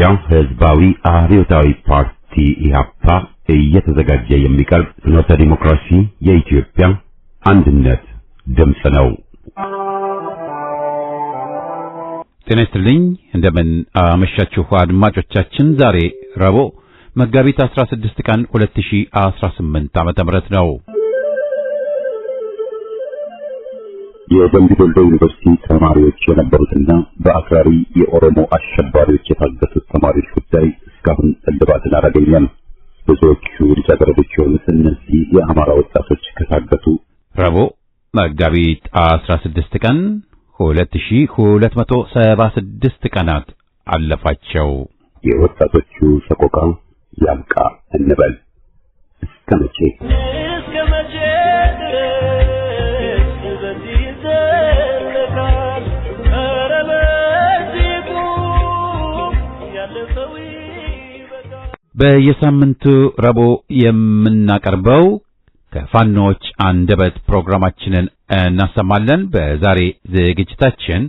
የኢትዮጵያ ሕዝባዊ አብዮታዊ ፓርቲ ኢህአፓ እየተዘጋጀ የሚቀርብ ፍኖተ ዲሞክራሲ የኢትዮጵያ አንድነት ድምፅ ነው። ጤና ይስጥልኝ። እንደምን አመሻችሁ አድማጮቻችን። ዛሬ ረቡዕ መጋቢት 16 ቀን 2018 ዓ.ም ነው። የደምቢ ዶሎ ዩኒቨርሲቲ ተማሪዎች የነበሩትና በአክራሪ የኦሮሞ አሸባሪዎች የታገቱት ተማሪዎች ጉዳይ እስካሁን እልባትን አላገኘም። ብዙዎቹ ልጃገረዶች የሆኑት እነዚህ የአማራ ወጣቶች ከታገቱ ረቡዕ መጋቢት 16 ቀን 2276 ቀናት አለፋቸው። የወጣቶቹ ሰቆቃ ያብቃ እንበል። እስከ መቼ በየሳምንቱ ረቡዕ የምናቀርበው ከፋኖች አንደበት ፕሮግራማችንን እናሰማለን። በዛሬ ዝግጅታችን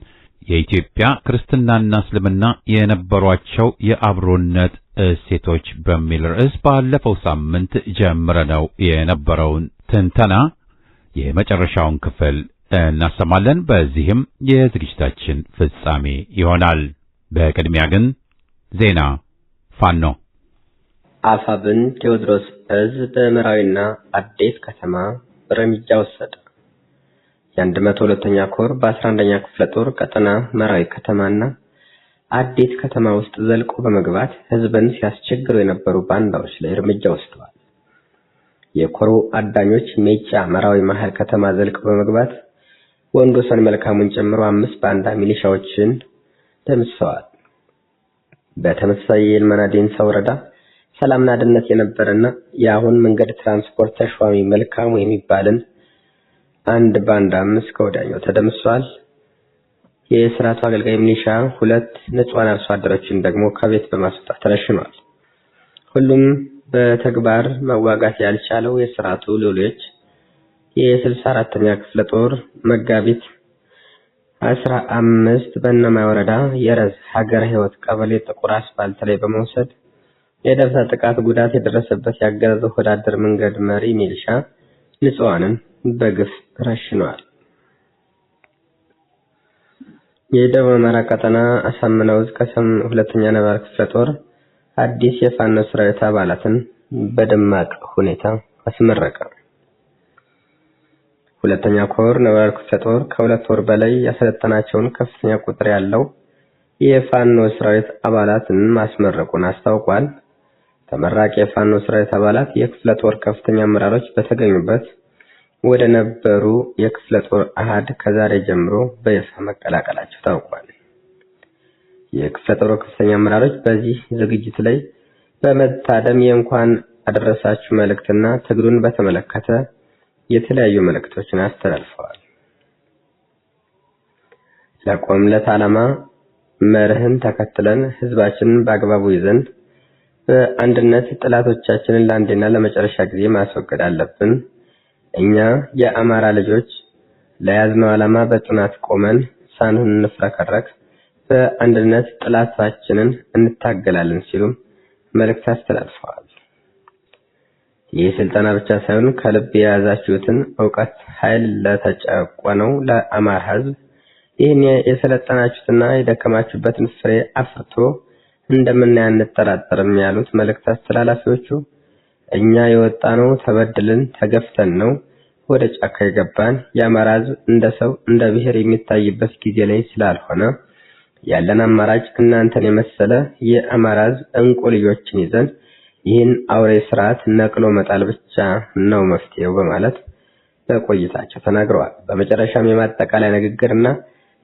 የኢትዮጵያ ክርስትናና እስልምና የነበሯቸው የአብሮነት እሴቶች በሚል ርዕስ ባለፈው ሳምንት ጀምረነው የነበረውን ትንተና የመጨረሻውን ክፍል እናሰማለን። በዚህም የዝግጅታችን ፍጻሜ ይሆናል። በቅድሚያ ግን ዜና ፋኖ አፋብን ቴዎድሮስ እዝ በመራዊና አዴት ከተማ እርምጃ ወሰደ። የ102ኛ ኮር በ11ኛ ክፍለ ጦር ቀጠና መራዊ ከተማና አዴት ከተማ ውስጥ ዘልቆ በመግባት ህዝብን ሲያስቸግሩ የነበሩ ባንዳዎች ላይ እርምጃ ወስደዋል። የኮሩ አዳኞች ሜጫ መራዊ መሃል ከተማ ዘልቆ በመግባት ወንዶሰን መልካሙን ጨምሮ 5 ባንዳ ሚሊሻዎችን ደምስሰዋል። በተመሳሳይ የልመና ዴንሳ ወረዳ ሰላምና ደህንነት የነበረና የአሁን መንገድ ትራንስፖርት ተሿሚ መልካሙ የሚባልን አንድ ባንዳ 5 ከወዲያኛው ተደምስሷል። የስርዓቱ አገልጋይ ሚሊሻ 2 ንጹሃን አርሶ አደሮችን ደግሞ ከቤት በማስወጣት ተረሽኗል። ሁሉም በተግባር መዋጋት ያልቻለው የስርዓቱ ሎሌዎች የ64ኛ ክፍለ ጦር መጋቢት 15 በእነማይ ወረዳ የረዝ ሀገረ ህይወት ቀበሌ ጥቁር አስፋልት ላይ በመውሰድ የደረሰ ጥቃት ጉዳት የደረሰበት ያገዛዙ ወዳደር መንገድ መሪ ሚሊሻ ንጹሃንን በግፍ ረሽኗል። የደቡብ አማራ ቀጠና አሳምነው ከሰም 2ኛ ነባር ክፍለ ጦር አዲስ የፋኖ ሰራዊት አባላትን በደማቅ ሁኔታ አስመረቀ። 2ኛ ኮር ነባር ክፍለ ጦር ከ2 ወር በላይ ያሰለጠናቸውን ከፍተኛ ቁጥር ያለው የፋኖ ሰራዊት አባላትን ማስመረቁን አስታውቋል። ተመራቂ የፋኖ ሰራዊት አባላት የክፍለ ጦር ከፍተኛ አመራሮች በተገኙበት ወደ ነበሩ የክፍለ ጦር አሃድ ከዛሬ ጀምሮ በይፋ መቀላቀላቸው ታውቋል። የክፍለ ጦር ከፍተኛ አመራሮች በዚህ ዝግጅት ላይ በመታደም የእንኳን አደረሳችሁ መልእክትና ትግሉን በተመለከተ የተለያዩ መልእክቶችን አስተላልፈዋል። ለቆምለት ዓላማ መርህን ተከትለን ህዝባችንን በአግባቡ ይዘን በአንድነት ጠላቶቻችንን ለአንዴና ለመጨረሻ ጊዜ ማስወገድ አለብን። እኛ የአማራ ልጆች ለያዝነው ዓላማ በጽናት ቆመን ሳንፍረከረክ በአንድነት ጠላታችንን እንታገላለን ሲሉም መልእክት አስተላልፈዋል። ይህ ስልጠና ብቻ ሳይሆን ከልብ የያዛችሁትን ዕውቀት ኃይል ለተጨቆነው ለአማራ ህዝብ ይህን የሰለጠናችሁትና የደከማችሁበትን ፍሬ አፍርቶ እንደምናይ አንጠራጠርም ያሉት መልእክት አስተላላፊዎቹ እኛ የወጣነው ተበድልን ተገፍተን ነው ወደ ጫካ የገባን። የአማራ ህዝብ እንደ ሰው እንደ ብሔር የሚታይበት ጊዜ ላይ ስላልሆነ ያለን አማራጭ እናንተን የመሰለ የአማራ ህዝብ እንቁ ልጆችን ይዘን ይህን አውሬ ስርዓት ነቅሎ መጣል ብቻ ነው መፍትሄው በማለት በቆይታቸው ተናግረዋል። በመጨረሻም የማጠቃለያ ንግግርና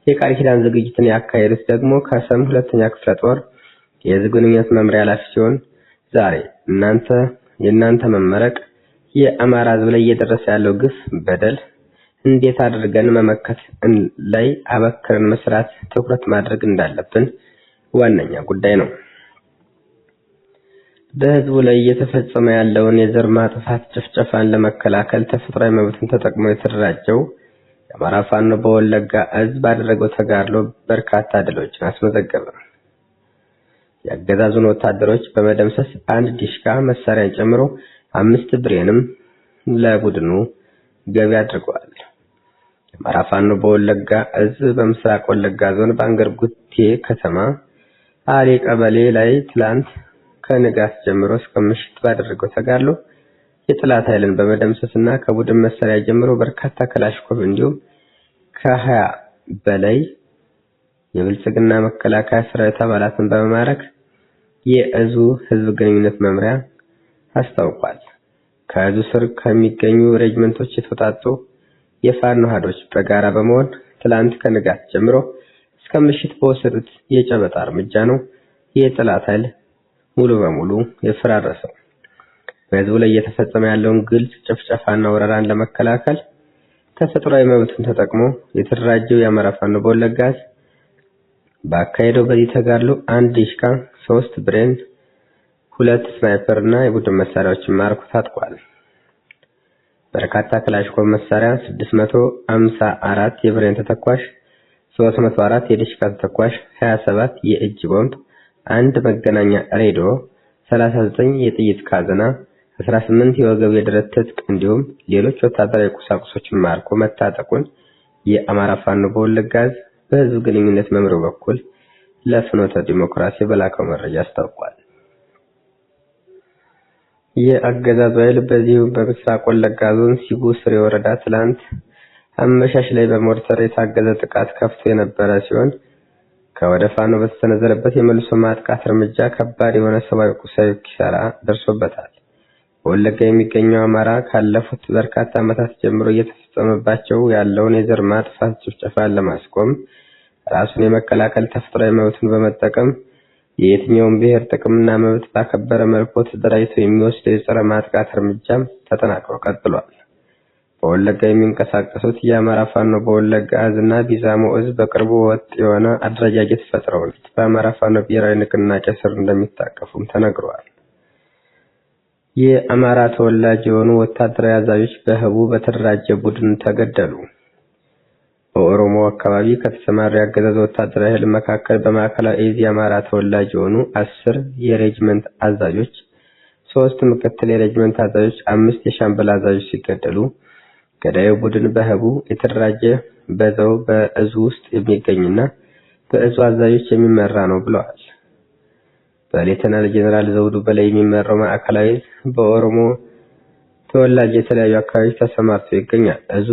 የቃል ኪዳን ዝግጅትን ያካሄዱት ደግሞ ከሰም 2ኛ ክፍለ ጦር የህዝብ ግንኙነት መምሪያ ኃላፊ ሲሆን ዛሬ የእናንተ መመረቅ የአማራ ህዝብ ላይ እየደረሰ ያለው ግፍ በደል እንዴት አድርገን መመከት ላይ አበክረን መስራት ትኩረት ማድረግ እንዳለብን ዋነኛ ጉዳይ ነው። በህዝቡ ላይ እየተፈጸመ ያለውን የዘር ማጥፋት ጭፍጨፋን ለመከላከል ተፈጥሯዊ መብትን ተጠቅሞ የተደራጀው የአማራ ፋኖ በወለጋ እዝ ባደረገው ተጋድሎ በርካታ ድሎችን አስመዘገበ። የአገዛዙን ወታደሮች በመደምሰስ አንድ ዲሽቃ መሳሪያን ጨምሮ 5 ብሬንም ለቡድኑ ገቢ አድርገዋል። የአማራ ፋኖ በወለጋ እዝ በምስራቅ ወለጋ ዞን በአንገር ጉቴ ከተማ አሌ ቀበሌ ላይ ትላንት ከንጋት ጀምሮ እስከ ምሽት ባደረገው ተጋድሎ የጥላት ኃይልን በመደምሰስና ከቡድን መሳሪያ ጀምሮ በርካታ ክላሽንኮቭ እንዲሁም ከ20 በላይ የብልጽግና መከላከያ ሰራዊት አባላትን በመማረክ የእዙ ህዝብ ግንኙነት መምሪያ አስታውቋል። ከእዙ ስር ከሚገኙ ሬጅመንቶች የተውጣጡ የፋኖ ኃይሎች በጋራ በመሆን ትላንት ከንጋት ጀምሮ እስከ ምሽት በወሰዱት የጨበጣ እርምጃ ነው የጥላት ኃይል ሙሉ በሙሉ የፈራረሰው። በህዝቡ ላይ እየተፈጸመ ያለውን ግልጽ ጭፍጨፋና ወረራን ለመከላከል ተፈጥሯዊ መብቱን ተጠቅሞ የተደራጀው የአማራ ፋኖ በወለጋ ባካሄደው በዚህ ተጋድሎ 1 ዲሽቃ፣ 3 ብሬን፣ 2 ስናይፐር እና የቡድን መሳሪያዎችን ማርኮ ታጥቋል። በርካታ ክላሽንኮቭ መሳሪያ፣ 654 የብሬን ተተኳሽ፣ 304 የዲሽቃ ተተኳሽ፣ 27 የእጅ ቦምብ፣ 1 መገናኛ ሬዲዮ፣ 39 የጥይት ካዝና፣ 18 የወገብ የደረት ትጥቅ እንዲሁም ሌሎች ወታደራዊ ቁሳቁሶችን ማርኮ መታጠቁን የአማራ ፋኖ በወለጋ በህዝብ ግንኙነት መምሪያው በኩል ለፍኖተ ዲሞክራሲ በላከው መረጃ አስታውቋል። የአገዛዙ ኃይል በዚሁ በምስራቅ ወለጋ ዞን ሲቡ ስሬ ወረዳ ትላንት አመሻሽ ላይ በሞርተር የታገዘ ጥቃት ከፍቶ የነበረ ሲሆን ከወደ ፋኖ በተሰነዘረበት የመልሶ ማጥቃት እርምጃ ከባድ የሆነ ሰብአዊ ቁሳዊ ኪሳራ ደርሶበታል። በወለጋ የሚገኘው አማራ ካለፉት በርካታ ዓመታት ጀምሮ እየተፈጸመባቸው ያለውን የዘር ማጥፋት ጭፍጨፋን ለማስቆም ራሱን የመከላከል ተፈጥሯዊ መብቱን በመጠቀም የየትኛውን ብሔር ጥቅምና መብት ባከበረ መልኩ ተደራጅቶ የሚወስደው የጸረ ማጥቃት እርምጃም ተጠናክሮ ቀጥሏል። በወለጋ የሚንቀሳቀሱት የአማራ ፋኖ በወለጋ እዝና ቢዛሞ እዝ በቅርቡ ወጥ የሆነ አደረጃጀት ፈጥረው በአማራ ፋኖ ብሔራዊ ንቅናቄ ስር እንደሚታቀፉም ተነግሯል። የአማራ ተወላጅ የሆኑ ወታደራዊ አዛዦች በህቡ በተደራጀ ቡድን ተገደሉ። በኦሮሞ አካባቢ ከተሰማሩ ያገዛዙ ወታደራዊ ኃይል መካከል በማዕከላዊ እዝ የአማራ ተወላጅ የሆኑ 10 የሬጅመንት አዛዦች፣ 3 ምክትል የሬጅመንት አዛዦች፣ 5 የሻምበል አዛዦች ሲገደሉ ገዳዩ ቡድን በህቡ የተደራጀ በዛው በእዙ ውስጥ የሚገኝና በእዙ አዛዦች የሚመራ ነው ብለዋል። በሌተናል ጄኔራል ዘውዱ በላይ የሚመራው ማዕከላዊ እዝ በኦሮሞ ተወላጅ የተለያዩ አካባቢዎች ተሰማርቶ ይገኛል። እዙ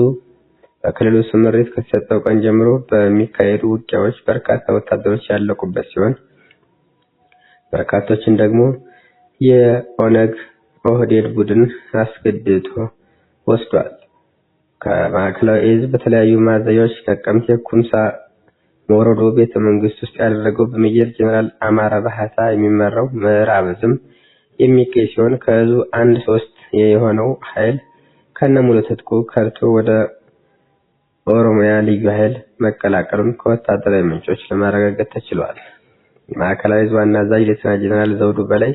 በክልሉ ስምሪት ከተሰጠው ቀን ጀምሮ በሚካሄዱ ውጊያዎች በርካታ ወታደሮች ያለቁበት ሲሆን በርካቶችን ደግሞ የኦነግ ኦህዴድ ቡድን አስገድዶ ወስዷል። ከማዕከላዊ እዝ በተለያዩ ማዘያዎች ነቀምቴ፣ ኩምሳ፣ ሞሮዶ ቤተ መንግስት ውስጥ ያደረገው በሜጀር ጄኔራል አማራ ባህታ የሚመራው ምዕራብ እዝም የሚገኝ ሲሆን ከእዙ 1/3 የሆነው ኃይል ከነሙሉ ትጥቁ ከርቶ ወደ ኦሮሚያ ልዩ ኃይል መቀላቀሉን ከወታደራዊ ምንጮች ለማረጋገጥ ተችሏል። ማዕከላዊ እዝ ዋና አዛዥ ሌተናል ጄኔራል ዘውዱ በላይ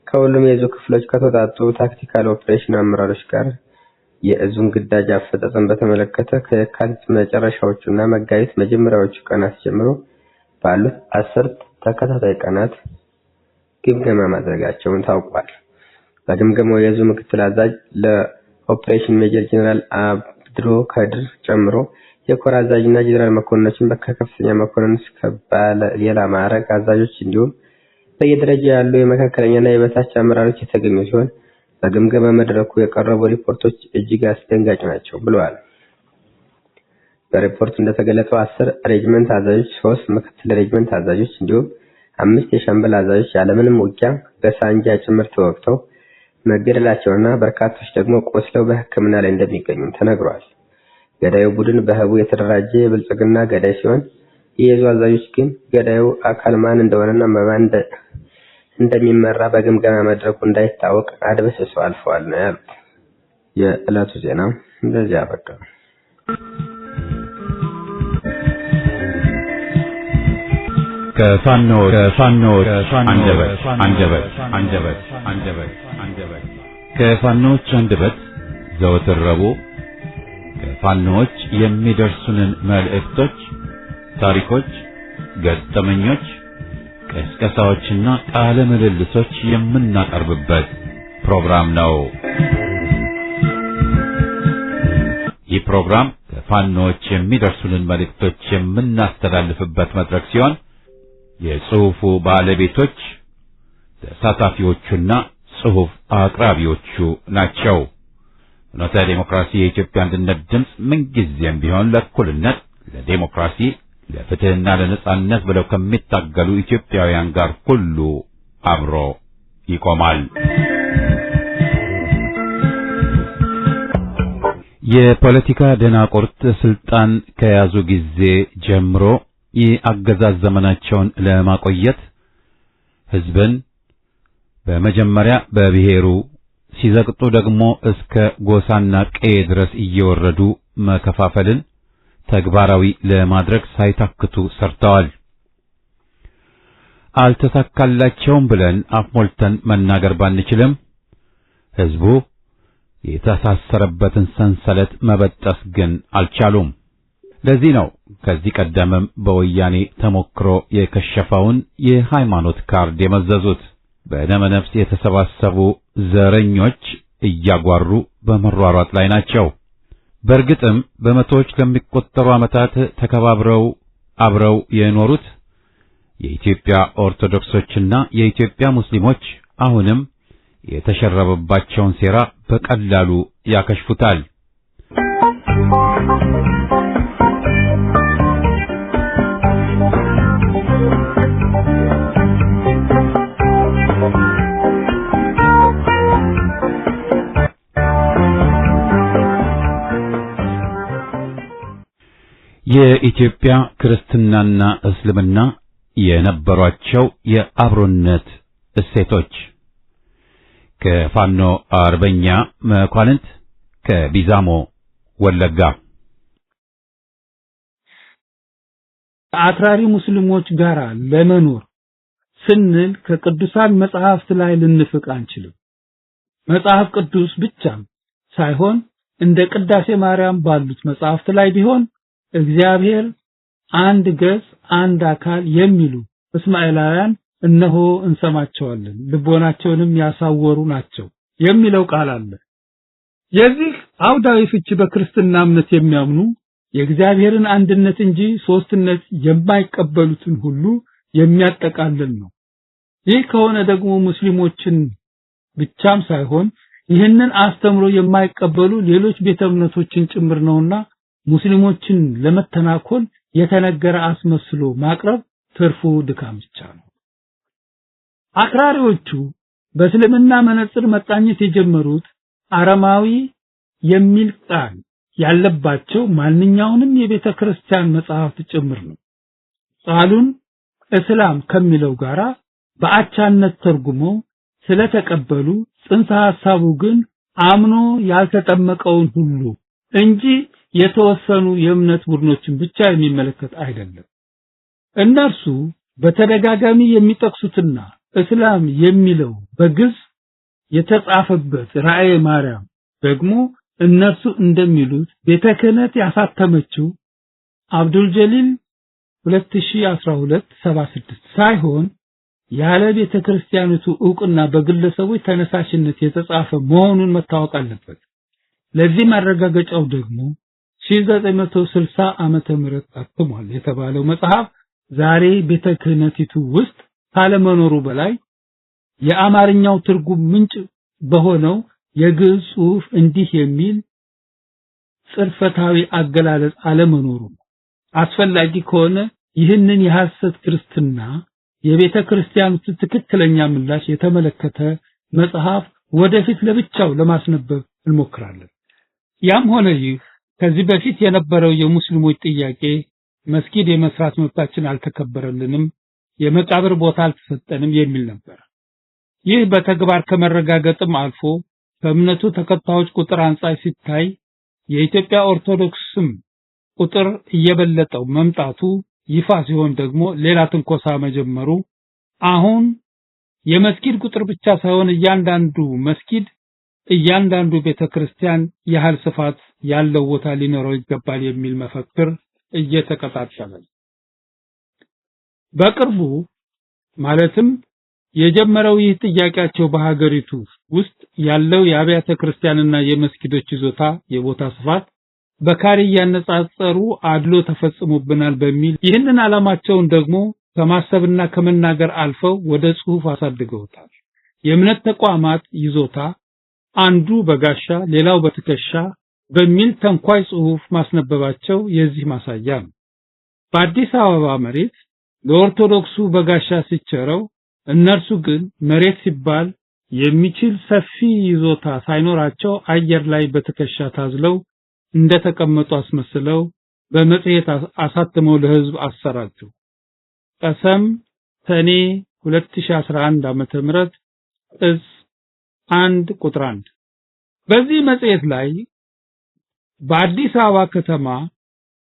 ከሁሉም የእዙ ክፍሎች ከተውጣጡ ታክቲካል ኦፕሬሽን አመራሮች ጋር የእዙን ግዳጅ አፈጻጸም በተመለከተ ከየካቲት መጨረሻዎቹና መጋቢት መጀመሪያዎቹ ቀናት ጀምሮ ባሉት 10 ተከታታይ ቀናት ግምገማ ማድረጋቸውን ታውቋል። በግምገማው የእዙ ምክትል አዛዥ ለኦፕሬሽን ሜጀር ጄኔራል አብድሮ ከድር ጨምሮ የኮር አዛዥና ጄኔራል መኮንኖችን ከከፍተኛ መኮንን እስከ ባለ ሌላ ማዕረግ አዛዦች እንዲሁም በየደረጃ ያሉ የመካከለኛና የበታች አመራሮች የተገኙ ሲሆን በግምገማ መድረኩ የቀረቡ ሪፖርቶች እጅግ አስደንጋጭ ናቸው ብለዋል። በሪፖርቱ እንደተገለጸው 10 ሬጅመንት አዛዦች፣ 3 ምክትል ሬጅመንት አዛዦች እንዲሁም 5 የሻምበል አዛዦች ያለምንም ውጊያ በሳንጃ ጭምር ተወግተው መገደላቸውና በርካቶች ደግሞ ቆስለው በሕክምና ላይ እንደሚገኙ ተነግሯል። ገዳዩ ቡድን በህቡ የተደራጀ የብልጽግና ገዳይ ሲሆን የየዙ አዛዦች ግን ገዳዩ አካል ማን እንደሆነና በማን እንደሚመራ በግምገማ መድረኩ እንዳይታወቅ አድበስብሰው አልፈዋል ነው ያሉት። የዕለቱ ዜና እንደዚህ አበቃ። ከፋኖች አንደበት ዘወትር ረቡዕ ከፋኖች የሚደርሱንን መልእክቶች፣ ታሪኮች፣ ገጠመኞች፣ ቅስቀሳዎችና ቃለ ምልልሶች የምናቀርብበት ፕሮግራም ነው። ይህ ፕሮግራም ከፋኖች የሚደርሱንን መልእክቶች የምናስተላልፍበት መድረክ ሲሆን የጽሑፉ ባለቤቶች ተሳታፊዎቹና ጽሑፍ አቅራቢዎቹ ናቸው። ፍኖተ ዲሞክራሲ የኢትዮጵያ አንድነት ድምፅ ምንጊዜም ቢሆን ለእኩልነት፣ ለዲሞክራሲ፣ ለፍትህና ለነጻነት ብለው ከሚታገሉ ኢትዮጵያውያን ጋር ሁሉ አብሮ ይቆማል። የፖለቲካ ደናቁርት ስልጣን ከያዙ ጊዜ ጀምሮ የአገዛዝ ዘመናቸውን ለማቆየት ህዝብን በመጀመሪያ በብሔሩ ሲዘቅጡ ደግሞ እስከ ጎሳና ቀዬ ድረስ እየወረዱ መከፋፈልን ተግባራዊ ለማድረግ ሳይታክቱ ሰርተዋል። አልተሳካላቸውም ብለን አፍ ሞልተን መናገር ባንችልም ህዝቡ የተሳሰረበትን ሰንሰለት መበጠስ ግን አልቻሉም። ለዚህ ነው ከዚህ ቀደምም በወያኔ ተሞክሮ የከሸፈውን የሃይማኖት ካርድ የመዘዙት። በደመነፍስ የተሰባሰቡ ዘረኞች እያጓሩ በመሯሯጥ ላይ ናቸው። በእርግጥም በመቶዎች ለሚቆጠሩ ዓመታት ተከባብረው አብረው የኖሩት የኢትዮጵያ ኦርቶዶክሶችና የኢትዮጵያ ሙስሊሞች አሁንም የተሸረበባቸውን ሴራ በቀላሉ ያከሽፉታል። የኢትዮጵያ ክርስትናና እስልምና የነበሯቸው የአብሮነት እሴቶች ከፋኖ አርበኛ መኳንንት ከቢዛሞ ወለጋ። አክራሪ ሙስሊሞች ጋር ለመኖር ስንል ከቅዱሳን መጻሕፍት ላይ ልንፍቅ አንችልም። መጽሐፍ ቅዱስ ብቻም ሳይሆን እንደ ቅዳሴ ማርያም ባሉት መጻሕፍት ላይ ቢሆን እግዚአብሔር አንድ ገጽ አንድ አካል የሚሉ እስማኤላውያን እነሆ እንሰማቸዋለን ልቦናቸውንም ያሳወሩ ናቸው የሚለው ቃል አለ። የዚህ አውዳዊ ፍቺ በክርስትና እምነት የሚያምኑ የእግዚአብሔርን አንድነት እንጂ ሶስትነት የማይቀበሉትን ሁሉ የሚያጠቃልል ነው። ይህ ከሆነ ደግሞ ሙስሊሞችን ብቻም ሳይሆን ይህንን አስተምሮ የማይቀበሉ ሌሎች ቤተ እምነቶችን ጭምር ነውና ሙስሊሞችን ለመተናኮል የተነገረ አስመስሎ ማቅረብ ትርፉ ድካም ብቻ ነው። አክራሪዎቹ በእስልምና መነጽር መቃኘት የጀመሩት አረማዊ የሚል ቃል ያለባቸው ማንኛውንም የቤተ ክርስቲያን መጽሐፍት ጭምር ነው። ቃሉን እስላም ከሚለው ጋራ በአቻነት ተርጉመው ስለተቀበሉ ጽንሰ ሐሳቡ ግን አምኖ ያልተጠመቀውን ሁሉ እንጂ የተወሰኑ የእምነት ቡድኖችን ብቻ የሚመለከት አይደለም። እነርሱ በተደጋጋሚ የሚጠቅሱትና እስላም የሚለው በግዕዝ የተጻፈበት ራእየ ማርያም ደግሞ እነርሱ እንደሚሉት ቤተ ክህነት ያሳተመችው አብዱል ጀሊል 2012/76 ሳይሆን ያለ ቤተ ክርስቲያኒቱ ዕውቅና በግለሰቦች ተነሳሽነት የተጻፈ መሆኑን መታወቅ አለበት። ለዚህ ማረጋገጫው ደግሞ 1960 ዓመተ ምህረት ታትሟል የተባለው መጽሐፍ ዛሬ ቤተ ክህነቲቱ ውስጥ ካለመኖሩ በላይ የአማርኛው ትርጉም ምንጭ በሆነው የግዕዝ ጽሑፍ እንዲህ የሚል ጽርፈታዊ አገላለጽ አለመኖሩ አስፈላጊ ከሆነ ይህንን የሐሰት ክርስትና የቤተ ክርስቲያኑ ትክክለኛ ምላሽ የተመለከተ መጽሐፍ ወደፊት ለብቻው ለማስነበብ እንሞክራለን። ያም ሆነ ይህ ከዚህ በፊት የነበረው የሙስሊሞች ጥያቄ መስጊድ የመስራት መብታችን አልተከበረልንም፣ የመቃብር ቦታ አልተሰጠንም የሚል ነበር። ይህ በተግባር ከመረጋገጥም አልፎ ከእምነቱ ተከታዮች ቁጥር አንጻር ሲታይ የኢትዮጵያ ኦርቶዶክስም ቁጥር እየበለጠው መምጣቱ ይፋ ሲሆን ደግሞ ሌላ ትንኮሳ መጀመሩ አሁን የመስጊድ ቁጥር ብቻ ሳይሆን እያንዳንዱ መስጊድ እያንዳንዱ ቤተክርስቲያን ያህል ስፋት ያለው ቦታ ሊኖረው ይገባል የሚል መፈክር እየተቀጣጠለ በቅርቡ ማለትም የጀመረው ይህ ጥያቄያቸው በሀገሪቱ ውስጥ ያለው የአብያተ ክርስቲያንና የመስጊዶች ይዞታ የቦታ ስፋት በካሬ ያነጻጸሩ አድሎ ተፈጽሞብናል በሚል ይህንን ዓላማቸውን ደግሞ ከማሰብና ከመናገር አልፈው ወደ ጽሑፍ አሳድገውታል። የእምነት ተቋማት ይዞታ አንዱ በጋሻ ሌላው በትከሻ በሚል ተንኳይ ጽሑፍ ማስነበባቸው የዚህ ማሳያ ነው። በአዲስ አበባ መሬት ለኦርቶዶክሱ በጋሻ ሲቸረው እነርሱ ግን መሬት ሲባል የሚችል ሰፊ ይዞታ ሳይኖራቸው አየር ላይ በትከሻ ታዝለው እንደተቀመጡ አስመስለው በመጽሔት አሳትመው ለሕዝብ አሰራጩ። ቀሰም ሰኔ 2011 ዓመተ ምህረት እዝ 1 ቁጥር 1። በዚህ መጽሔት ላይ በአዲስ አበባ ከተማ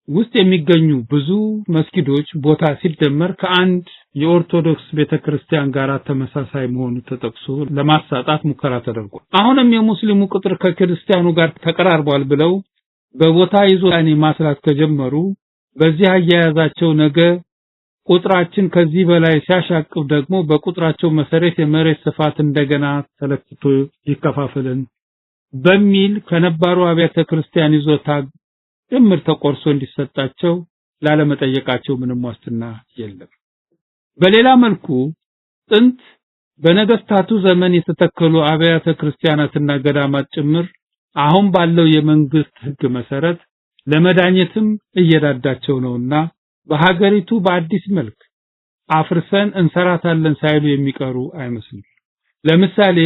ውስጥ የሚገኙ ብዙ መስጊዶች ቦታ ሲደመር ከአንድ የኦርቶዶክስ ቤተክርስቲያን ጋር ተመሳሳይ መሆኑ ተጠቅሶ ለማሳጣት ሙከራ ተደርጓል። አሁንም የሙስሊሙ ቁጥር ከክርስቲያኑ ጋር ተቀራርቧል ብለው በቦታ ይዞታን ማስላት ከጀመሩ በዚህ አያያዛቸው ነገ ቁጥራችን ከዚህ በላይ ሲያሻቅብ ደግሞ በቁጥራቸው መሰረት የመሬት ስፋት እንደገና ተለክቶ ይከፋፈልን በሚል ከነባሩ አብያተ ክርስቲያን ይዞታ ጭምር ተቆርሶ እንዲሰጣቸው ላለመጠየቃቸው ምንም ዋስትና የለም። በሌላ መልኩ ጥንት በነገስታቱ ዘመን የተተከሉ አብያተ ክርስቲያናትና ገዳማት ጭምር አሁን ባለው የመንግስት ሕግ መሰረት ለመዳኘትም እየዳዳቸው ነውና በሀገሪቱ በአዲስ መልክ አፍርሰን እንሰራታለን ሳይሉ የሚቀሩ አይመስልም። ለምሳሌ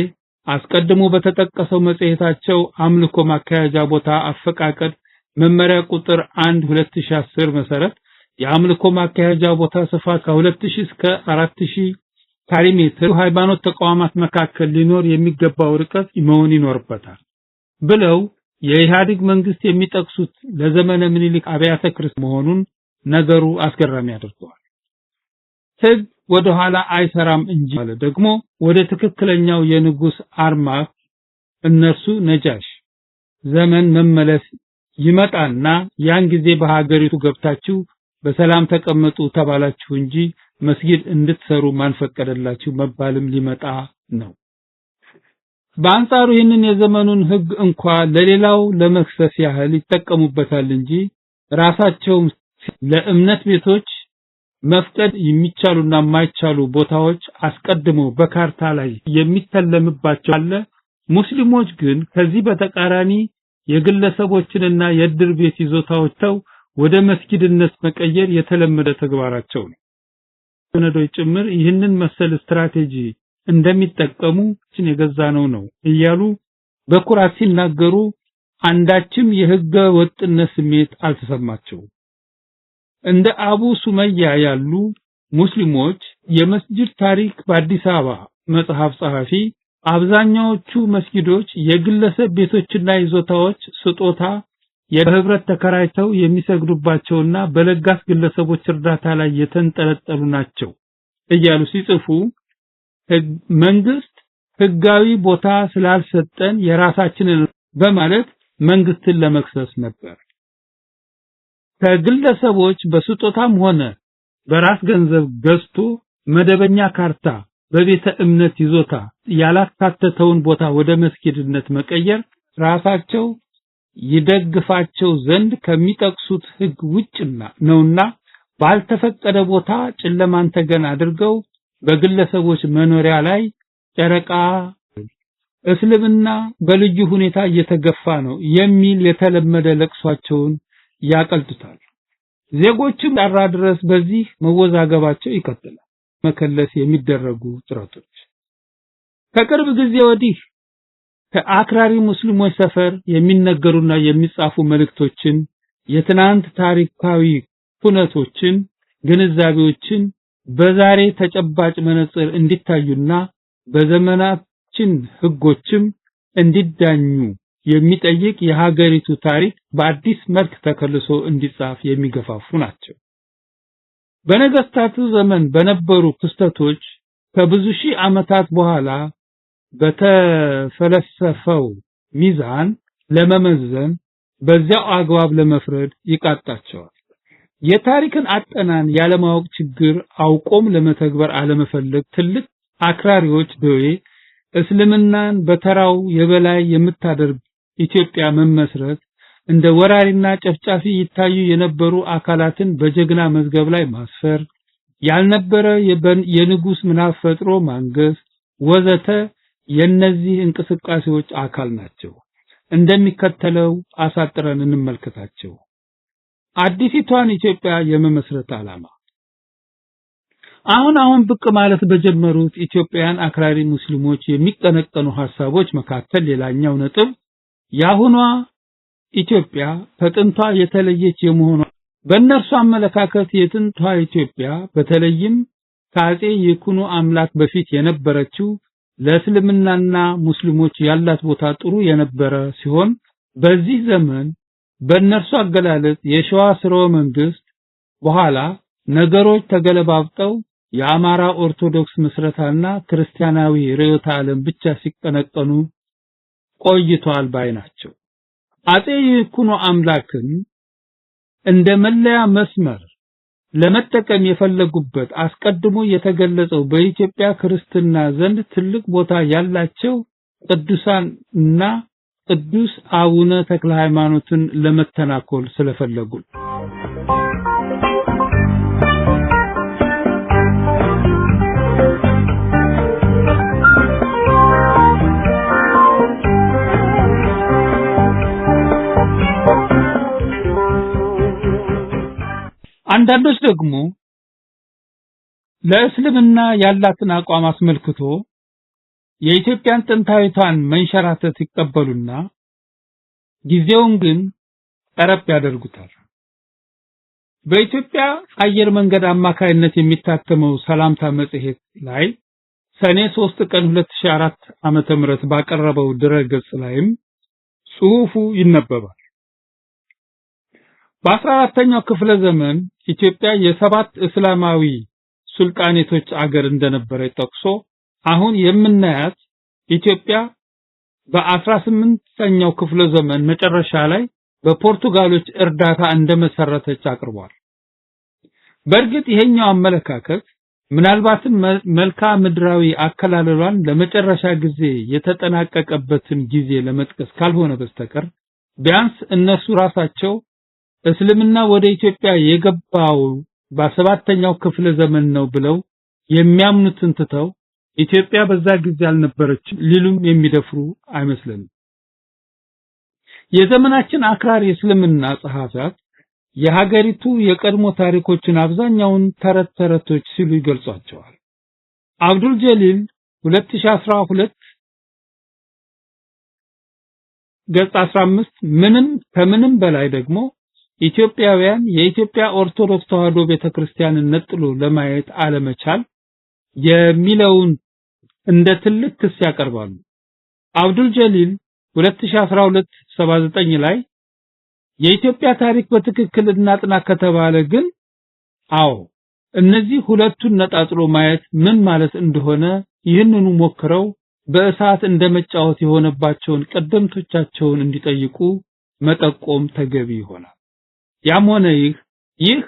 አስቀድሞ በተጠቀሰው መጽሔታቸው አምልኮ ማካሄጃ ቦታ አፈቃቀድ መመሪያ ቁጥር 1 2010 መሰረት የአምልኮ ማካሄጃ ቦታ ስፋት ከ2000 እስከ 4000 ካሬ ሜትር ሃይማኖት ተቋማት መካከል ሊኖር የሚገባው ርቀት መሆን ይኖርበታል ብለው የኢህአዴግ መንግስት የሚጠቅሱት ለዘመነ ምኒልክ አብያተ ክርስቲያን መሆኑን ነገሩ አስገራሚ ያደርገዋል። ሕግ ወደ ኋላ አይሰራም እንጂ ማለት ደግሞ ወደ ትክክለኛው የንጉስ አርማ እነሱ ነጃሽ ዘመን መመለስ ይመጣና ያን ጊዜ በሀገሪቱ ገብታችሁ በሰላም ተቀመጡ ተባላችሁ እንጂ መስጊድ እንድትሰሩ ማንፈቀደላችሁ መባልም ሊመጣ ነው። በአንጻሩ ይህንን የዘመኑን ሕግ እንኳን ለሌላው ለመክሰስ ያህል ይጠቀሙበታል እንጂ ራሳቸው ለእምነት ቤቶች መፍቀድ የሚቻሉና የማይቻሉ ቦታዎች አስቀድመው በካርታ ላይ የሚተለምባቸው አለ። ሙስሊሞች ግን ከዚህ በተቃራኒ የግለሰቦችንና የእድር ቤት ይዞታዎቻቸው ወደ መስጊድነት መቀየር የተለመደ ተግባራቸው ነው። ሰነዶች ጭምር ይህንን መሰል ስትራቴጂ እንደሚጠቀሙ የገዛነው ነው እያሉ በኩራት ሲናገሩ አንዳችም የሕገ ወጥነት ስሜት አልተሰማቸውም። እንደ አቡ ሱመያ ያሉ ሙስሊሞች የመስጂድ ታሪክ በአዲስ አበባ መጽሐፍ ጸሐፊ አብዛኛዎቹ መስጊዶች የግለሰብ ቤቶችና ይዞታዎች ስጦታ የህብረት ተከራይተው የሚሰግዱባቸውና በለጋስ ግለሰቦች እርዳታ ላይ የተንጠለጠሉ ናቸው እያሉ ሲጽፉ መንግስት ህጋዊ ቦታ ስላልሰጠን የራሳችንን በማለት መንግስትን ለመክሰስ ነበር። ከግለሰቦች በስጦታም ሆነ በራስ ገንዘብ ገዝቶ መደበኛ ካርታ በቤተ እምነት ይዞታ ያላካተተውን ቦታ ወደ መስጊድነት መቀየር ራሳቸው ይደግፋቸው ዘንድ ከሚጠቅሱት ህግ ውጭና ነውና ባልተፈቀደ ቦታ ጨለማን ተገን አድርገው በግለሰቦች መኖሪያ ላይ ጨረቃ እስልምና በልዩ ሁኔታ እየተገፋ ነው የሚል የተለመደ ለቅሷቸውን ያቀልጡታል። ዜጎችም ዳራ ድረስ በዚህ መወዛገባቸው ይቀጥላል። መከለስ የሚደረጉ ጥረቶች ከቅርብ ጊዜ ወዲህ ከአክራሪ ሙስሊሞች ሰፈር የሚነገሩና የሚጻፉ መልእክቶችን የትናንት ታሪካዊ ሁነቶችን ግንዛቤዎችን በዛሬ ተጨባጭ መነጽር እንዲታዩና በዘመናችን ህጎችም እንዲዳኙ የሚጠይቅ የሀገሪቱ ታሪክ በአዲስ መልክ ተከልሶ እንዲጻፍ የሚገፋፉ ናቸው። በነገስታቱ ዘመን በነበሩ ክስተቶች ከብዙ ሺህ ዓመታት በኋላ በተፈለሰፈው ሚዛን ለመመዘን በዚያው አግባብ ለመፍረድ ይቃጣቸዋል። የታሪክን አጠናን ያለማወቅ ችግር አውቆም ለመተግበር አለመፈለግ ትልቅ አክራሪዎች ደዌ እስልምናን በተራው የበላይ የምታደርግ ኢትዮጵያ መመስረት እንደ ወራሪና ጨፍጫፊ ይታዩ የነበሩ አካላትን በጀግና መዝገብ ላይ ማስፈር ያልነበረ የንጉስ ምናፍ ፈጥሮ ማንገስ ወዘተ የነዚህ እንቅስቃሴዎች አካል ናቸው። እንደሚከተለው አሳጥረን እንመልከታቸው። አዲሲቷን ኢትዮጵያ የመመስረት ዓላማ አሁን ብቅ ማለት በጀመሩት ኢትዮጵያን አክራሪ ሙስሊሞች የሚቀነቀኑ ሐሳቦች መካከል ሌላኛው ነጥብ ያሁኗ ኢትዮጵያ ከጥንቷ የተለየች የመሆኗ በእነርሱ አመለካከት የጥንቷ ኢትዮጵያ በተለይም ከአፄ ይኩኖ አምላክ በፊት የነበረችው ለእስልምናና ሙስሊሞች ያላት ቦታ ጥሩ የነበረ ሲሆን በዚህ ዘመን በእነርሱ አገላለጽ የሸዋ ስርወ መንግስት በኋላ ነገሮች ተገለባብጠው የአማራ ኦርቶዶክስ ምስረታና ክርስቲያናዊ ርዕዮተ ዓለም ብቻ ሲቀነቀኑ ቆይቷል ባይ ናቸው። አፄ ይኩኖ አምላክን እንደ መለያ መስመር ለመጠቀም የፈለጉበት አስቀድሞ የተገለጸው በኢትዮጵያ ክርስትና ዘንድ ትልቅ ቦታ ያላቸው ቅዱሳንና ቅዱስ አቡነ ተክለ ሃይማኖትን ለመተናኮል ስለፈለጉ አንዳንዶች ደግሞ ለእስልምና ያላትን አቋም አስመልክቶ የኢትዮጵያን ጥንታዊቷን መንሸራተት ይቀበሉና ጊዜውን ግን ጠረብ ያደርጉታል። በኢትዮጵያ አየር መንገድ አማካይነት የሚታተመው ሰላምታ መጽሔት ላይ ሰኔ 3 ቀን 2004 ዓመተ ምህረት ባቀረበው ድረገጽ ላይም ጽሑፉ ይነበባል። በ14ኛው ክፍለ ዘመን ኢትዮጵያ የሰባት እስላማዊ ሱልጣኔቶች አገር እንደነበረ ጠቅሶ አሁን የምናያት ኢትዮጵያ በ18ኛው ክፍለ ዘመን መጨረሻ ላይ በፖርቱጋሎች እርዳታ እንደመሰረተች አቅርቧል። በእርግጥ ይሄኛው አመለካከት ምናልባትም መልክዓ ምድራዊ አከላለሏን ለመጨረሻ ጊዜ የተጠናቀቀበትን ጊዜ ለመጥቀስ ካልሆነ በስተቀር ቢያንስ እነሱ ራሳቸው እስልምና ወደ ኢትዮጵያ የገባው በ7ኛው ክፍለ ዘመን ነው ብለው የሚያምኑትን ትተው ኢትዮጵያ በዛ ጊዜ አልነበረችም ሊሉም የሚደፍሩ አይመስልም። የዘመናችን አክራሪ እስልምና ጸሐፊያት የሀገሪቱ የቀድሞ ታሪኮችን አብዛኛውን ተረቶች ሲሉ ይገልጿቸዋል። አብዱል ጀሊል 2012 ገጽ 15 ከምንም በላይ ደግሞ ኢትዮጵያውያን የኢትዮጵያ ኦርቶዶክስ ተዋሕዶ ቤተክርስቲያንን ነጥሎ ለማየት አለመቻል የሚለውን እንደ ትልቅ ክስ ያቀርባሉ። አብዱል ጀሊል 2012/79 ላይ የኢትዮጵያ ታሪክ በትክክል እናጥና ከተባለ ግን አዎ እነዚህ ሁለቱን ነጣጥሎ ማየት ምን ማለት እንደሆነ ይህንኑ ሞክረው በእሳት እንደመጫወት የሆነባቸውን ቀደምቶቻቸውን እንዲጠይቁ መጠቆም ተገቢ ይሆናል። ያም ሆነ ይህ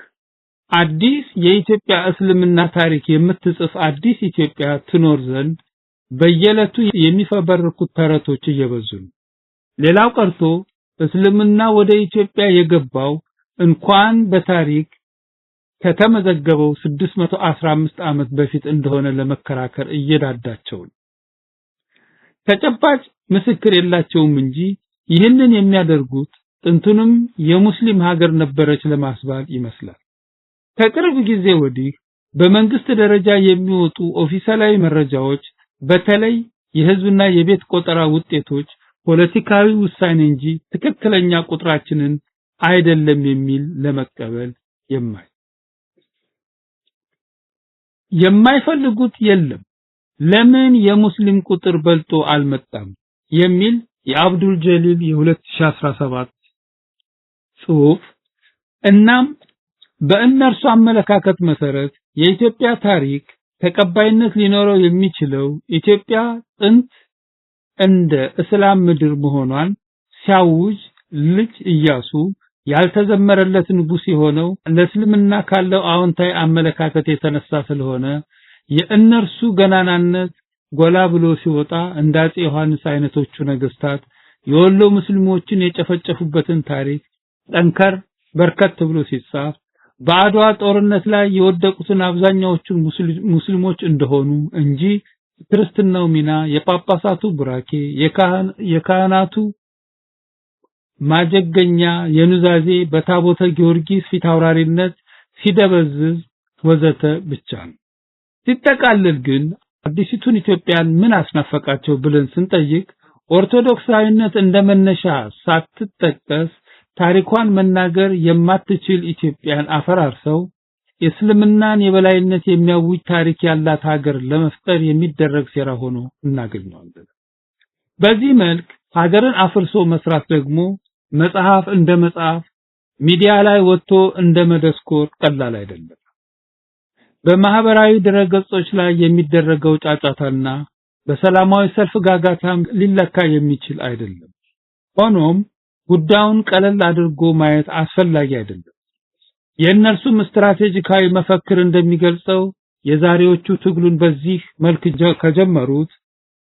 አዲስ የኢትዮጵያ እስልምና ታሪክ የምትጽፍ አዲስ ኢትዮጵያ ትኖር ዘንድ በየዕለቱ የሚፈበርኩት ተረቶች እየበዙ ነው። ሌላው ቀርቶ እስልምና ወደ ኢትዮጵያ የገባው እንኳን በታሪክ ከተመዘገበው 615 ዓመት በፊት እንደሆነ ለመከራከር እየዳዳቸው ነው። ተጨባጭ ምስክር የላቸውም እንጂ ይህንን የሚያደርጉት ጥንቱንም የሙስሊም ሀገር ነበረች ለማስባል ይመስላል። ከቅርብ ጊዜ ወዲህ በመንግስት ደረጃ የሚወጡ ኦፊሻላዊ መረጃዎች በተለይ የህዝብና የቤት ቆጠራ ውጤቶች ፖለቲካዊ ውሳኔ እንጂ ትክክለኛ ቁጥራችንን አይደለም የሚል ለመቀበል የማይፈልጉት የለም። ለምን የሙስሊም ቁጥር በልጦ አልመጣም የሚል የአብዱል ጀሊል የ2017 ጽሑፍ እናም በእነርሱ አመለካከት መሰረት የኢትዮጵያ ታሪክ ተቀባይነት ሊኖረው የሚችለው ኢትዮጵያ ጥንት እንደ እስላም ምድር መሆኗን ሲያውጅ ልጅ ኢያሱ ያልተዘመረለት ንጉስ የሆነው ለእስልምና ካለው አዎንታዊ አመለካከት የተነሳ ስለሆነ የእነርሱ ገናናነት ጎላ ብሎ ሲወጣ እንደ አፄ ዮሐንስ አይነቶቹ ነገስታት የወሎ ሙስሊሞችን የጨፈጨፉበትን ታሪክ ጠንከር በርከት ብሎ ሲጻፍ በአድዋ ጦርነት ላይ የወደቁትን አብዛኛዎቹን ሙስሊሞች እንደሆኑ እንጂ ክርስትናው ሚና የጳጳሳቱ ቡራኬ የካህናቱ ማጀገኛ የኑዛዜ በታቦተ ጊዮርጊስ ፊታውራሪነት ሲደበዝዝ ወዘተ ብቻ ነው። ሲጠቃለል ግን አዲሲቱን ኢትዮጵያን ምን አስናፈቃቸው ብለን ስንጠይቅ ኦርቶዶክሳዊነት እንደመነሻ ሳትጠቀስ ታሪኳን መናገር የማትችል ኢትዮጵያን አፈራርሰው የእስልምናን የበላይነት የሚያውጅ ታሪክ ያላት ሀገር ለመፍጠር የሚደረግ ሴራ ሆኖ እናገኘዋለን። በዚህ መልክ ሀገርን አፍርሶ መስራት ደግሞ መጽሐፍ እንደ መጽሐፍ ሚዲያ ላይ ወጥቶ እንደ መደስኮር ቀላል አይደለም። በማህበራዊ ድረገጾች ላይ የሚደረገው ጫጫታና በሰላማዊ ሰልፍ ጋጋታም ሊለካ የሚችል አይደለም። ሆኖም ጉዳዩን ቀለል አድርጎ ማየት አስፈላጊ አይደለም። የእነርሱም ስትራቴጂካዊ መፈክር እንደሚገልጸው የዛሬዎቹ ትግሉን በዚህ መልክ ከጀመሩት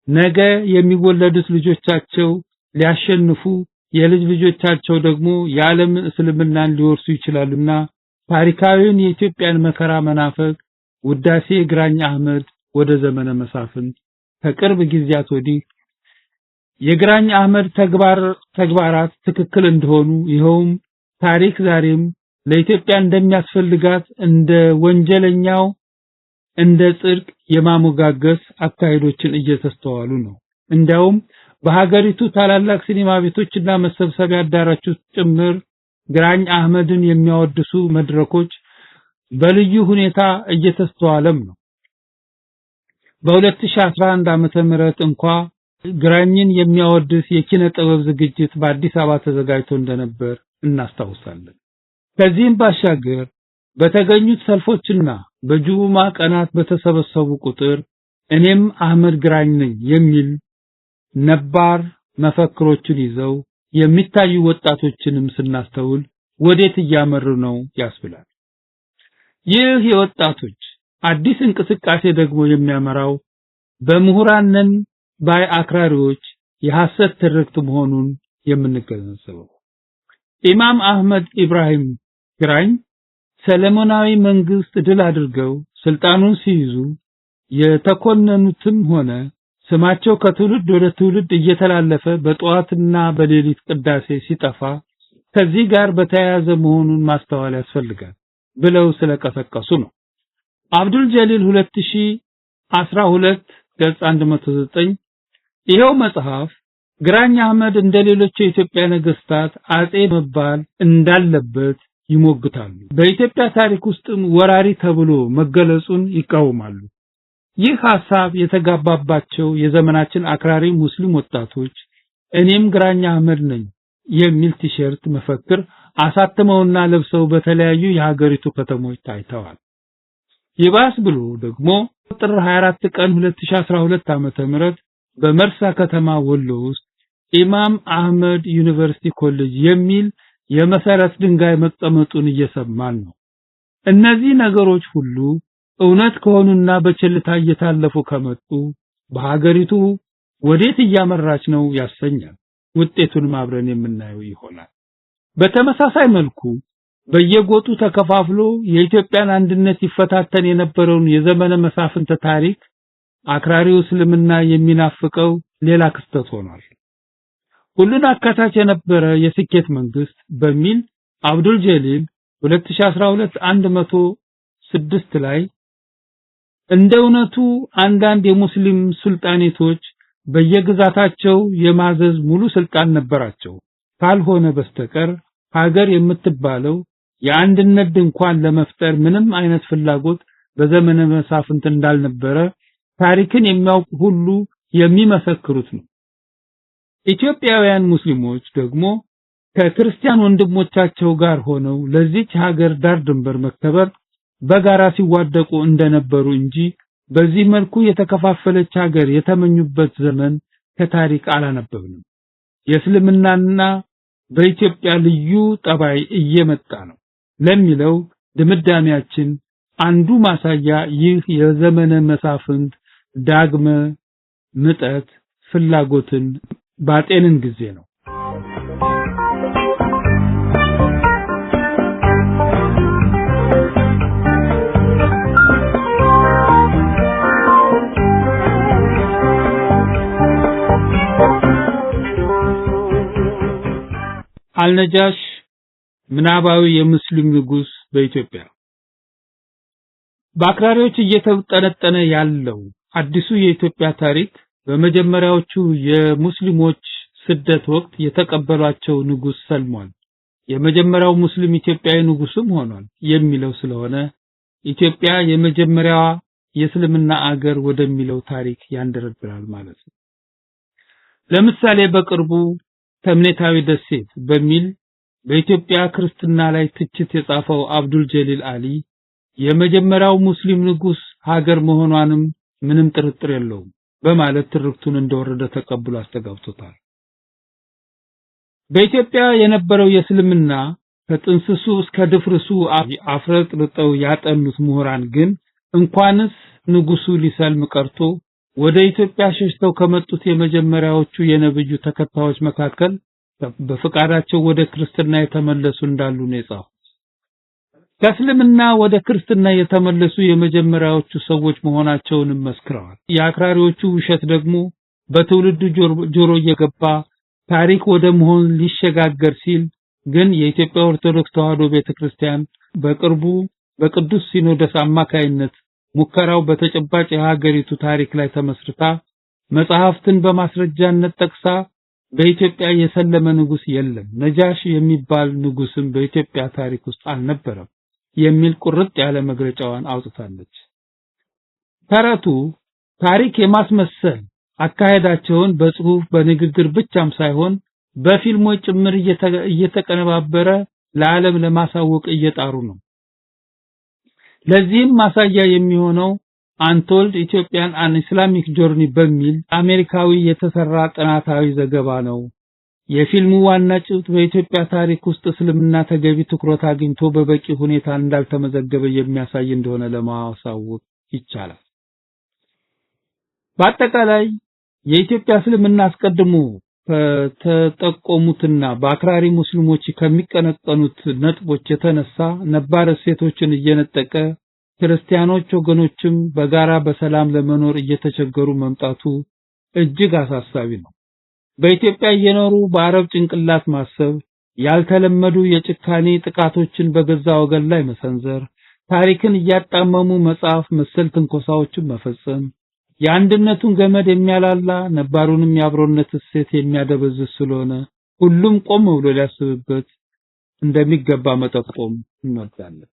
ነገ የሚወለዱት ልጆቻቸው ሊያሸንፉ የልጅ ልጆቻቸው ደግሞ የዓለም እስልምናን ሊወርሱ ይችላሉና ታሪካዊውን የኢትዮጵያን መከራ መናፈቅ ውዳሴ ግራኝ አህመድ ወደ ዘመነ መሳፍንት ከቅርብ ጊዜያት ወዲህ የግራኝ አህመድ ተግባራት ትክክል እንደሆኑ ይኸውም ታሪክ ዛሬም ለኢትዮጵያ እንደሚያስፈልጋት እንደ ወንጀለኛው እንደ ጽድቅ የማሞጋገስ አካሄዶችን እየተስተዋሉ ነው። እንዲያውም በሀገሪቱ ታላላቅ ሲኒማ ቤቶችና መሰብሰቢያ አዳራሾች ጭምር ግራኝ አህመድን የሚያወድሱ መድረኮች በልዩ ሁኔታ እየተስተዋለም ነው። በ2011 ዓመተ ምህረት እንኳን ግራኝን የሚያወድስ የኪነ ጥበብ ዝግጅት በአዲስ አበባ ተዘጋጅቶ እንደነበር እናስታውሳለን። ከዚህም ባሻገር በተገኙት ሰልፎችና በጁማ ቀናት በተሰበሰቡ ቁጥር እኔም አህመድ ግራኝ ነኝ የሚል ነባር መፈክሮችን ይዘው የሚታዩ ወጣቶችንም ስናስተውል ወዴት እያመሩ ነው ያስብላል። ይህ የወጣቶች አዲስ እንቅስቃሴ ደግሞ የሚያመራው በምሁራንን ባይ አክራሪዎች የሐሰት ትርክት መሆኑን የምንገነዘበው ኢማም አህመድ ኢብራሂም ግራኝ ሰለሞናዊ መንግስት ድል አድርገው ስልጣኑን ሲይዙ የተኮነኑትም ሆነ ስማቸው ከትውልድ ወደ ትውልድ እየተላለፈ በጧትና በሌሊት ቅዳሴ ሲጠፋ ከዚህ ጋር በተያያዘ መሆኑን ማስተዋል ያስፈልጋል ብለው ስለቀሰቀሱ ነው። አብዱል ጀሊል 2012 ገጽ 109 ይሄው መጽሐፍ ግራኝ አህመድ እንደሌሎች የኢትዮጵያ ነገስታት አጼ መባል እንዳለበት ይሞግታሉ። በኢትዮጵያ ታሪክ ውስጥም ወራሪ ተብሎ መገለጹን ይቃወማሉ። ይህ ሐሳብ የተጋባባቸው የዘመናችን አክራሪ ሙስሊም ወጣቶች እኔም ግራኝ አህመድ ነኝ የሚል ቲሸርት መፈክር አሳተመውና ለብሰው በተለያዩ የሀገሪቱ ከተሞች ታይተዋል። ይባስ ብሎ ደግሞ ጥር 24 ቀን 2012 ዓመተ ምህረት በመርሳ ከተማ ወሎ ውስጥ ኢማም አህመድ ዩኒቨርሲቲ ኮሌጅ የሚል የመሰረት ድንጋይ መቀመጡን እየሰማን ነው። እነዚህ ነገሮች ሁሉ እውነት ከሆኑና በቸልታ እየታለፉ ከመጡ በሀገሪቱ ወዴት እያመራች ነው ያሰኛል። ውጤቱን አብረን የምናየው ይሆናል። በተመሳሳይ መልኩ በየጎጡ ተከፋፍሎ የኢትዮጵያን አንድነት ይፈታተን የነበረውን የዘመነ መሳፍንት ታሪክ አክራሪው እስልምና የሚናፍቀው ሌላ ክስተት ሆኗል። ሁሉን አካታች የነበረ የስኬት መንግስት በሚል አብዱል ጀሊል 2012 106 ላይ እንደ እውነቱ አንዳንድ የሙስሊም ሱልጣኔቶች በየግዛታቸው የማዘዝ ሙሉ ስልጣን ነበራቸው። ካልሆነ በስተቀር ሀገር የምትባለው የአንድነት ድንኳን ለመፍጠር ምንም አይነት ፍላጎት በዘመነ መሳፍንት እንዳልነበረ ታሪክን የሚያውቁ ሁሉ የሚመሰክሩት ነው። ኢትዮጵያውያን ሙስሊሞች ደግሞ ከክርስቲያን ወንድሞቻቸው ጋር ሆነው ለዚች ሀገር ዳር ድንበር መከበር በጋራ ሲዋደቁ እንደነበሩ እንጂ በዚህ መልኩ የተከፋፈለች ሀገር የተመኙበት ዘመን ከታሪክ አላነበብንም። የእስልምናና በኢትዮጵያ ልዩ ጠባይ እየመጣ ነው ለሚለው ድምዳሜያችን አንዱ ማሳያ ይህ የዘመነ መሳፍንት ዳግመ ምጠት ፍላጎትን ባጤንን ጊዜ ነው። አልነጃሽ ምናባዊ የሙስሊም ንጉስ በኢትዮጵያ በአክራሪዎች እየተጠነጠነ ያለው አዲሱ የኢትዮጵያ ታሪክ በመጀመሪያዎቹ የሙስሊሞች ስደት ወቅት የተቀበሏቸው ንጉስ ሰልሟል የመጀመሪያው ሙስሊም ኢትዮጵያዊ ንጉስም ሆኗል የሚለው ስለሆነ ኢትዮጵያ የመጀመሪያዋ የእስልምና አገር ወደሚለው ታሪክ ያንደረድራል ማለት ነው። ለምሳሌ በቅርቡ ተምኔታዊ ደሴት በሚል በኢትዮጵያ ክርስትና ላይ ትችት የጻፈው አብዱል ጀሊል አሊ የመጀመሪያው ሙስሊም ንጉስ ሀገር መሆኗንም ምንም ጥርጥር የለውም በማለት ትርክቱን እንደወረደ ተቀብሎ አስተጋብቶታል። በኢትዮጵያ የነበረው የእስልምና ከጥንስሱ እስከ ድፍርሱ አፍረጥርጠው ያጠኑት ምሁራን ግን እንኳንስ ንጉሱ ሊሰልም ቀርቶ ወደ ኢትዮጵያ ሸሽተው ከመጡት የመጀመሪያዎቹ የነብዩ ተከታዮች መካከል በፍቃዳቸው ወደ ክርስትና የተመለሱ እንዳሉ ነው የጻፉት። ከእስልምና ወደ ክርስትና የተመለሱ የመጀመሪያዎቹ ሰዎች መሆናቸውን መስክረዋል። የአክራሪዎቹ ውሸት ደግሞ በትውልዱ ጆሮ እየገባ ታሪክ ወደ መሆን ሊሸጋገር ሲል ግን የኢትዮጵያ ኦርቶዶክስ ተዋሕዶ ቤተክርስቲያን በቅርቡ በቅዱስ ሲኖዶስ አማካይነት ሙከራው በተጨባጭ የሀገሪቱ ታሪክ ላይ ተመስርታ መጽሐፍትን በማስረጃነት ጠቅሳ በኢትዮጵያ የሰለመ ንጉስ የለም ነጃሽ የሚባል ንጉስም በኢትዮጵያ ታሪክ ውስጥ አልነበረም የሚል ቁርጥ ያለ መግለጫዋን አውጥታለች። ተረቱ ታሪክ የማስመሰል አካሄዳቸውን በጽሁፍ በንግግር ብቻም ሳይሆን በፊልሞች ጭምር እየተቀነባበረ ለዓለም ለማሳወቅ እየጣሩ ነው። ለዚህም ማሳያ የሚሆነው አንቶልድ ኢትዮጵያን አን ኢስላሚክ ጆርኒ በሚል አሜሪካዊ የተሰራ ጥናታዊ ዘገባ ነው። የፊልሙ ዋና ጭብጥ በኢትዮጵያ ታሪክ ውስጥ እስልምና ተገቢ ትኩረት አግኝቶ በበቂ ሁኔታ እንዳልተመዘገበ የሚያሳይ እንደሆነ ለማሳወቅ ይቻላል። በአጠቃላይ የኢትዮጵያ እስልምና አስቀድሞ ከተጠቆሙትና በአክራሪ ሙስሊሞች ከሚቀነቀኑት ነጥቦች የተነሳ ነባር እሴቶችን እየነጠቀ ክርስቲያኖች ወገኖችም በጋራ በሰላም ለመኖር እየተቸገሩ መምጣቱ እጅግ አሳሳቢ ነው። በኢትዮጵያ እየኖሩ በአረብ ጭንቅላት ማሰብ፣ ያልተለመዱ የጭካኔ ጥቃቶችን በገዛ ወገን ላይ መሰንዘር፣ ታሪክን እያጣመሙ መጻፍ መሰል ትንኮሳዎችን መፈጸም የአንድነቱን ገመድ የሚያላላ ነባሩንም የአብሮነት እሴት የሚያደበዝዝ ስለሆነ ሁሉም ቆም ብሎ ሊያስብበት እንደሚገባ መጠቆም እንወዳለን።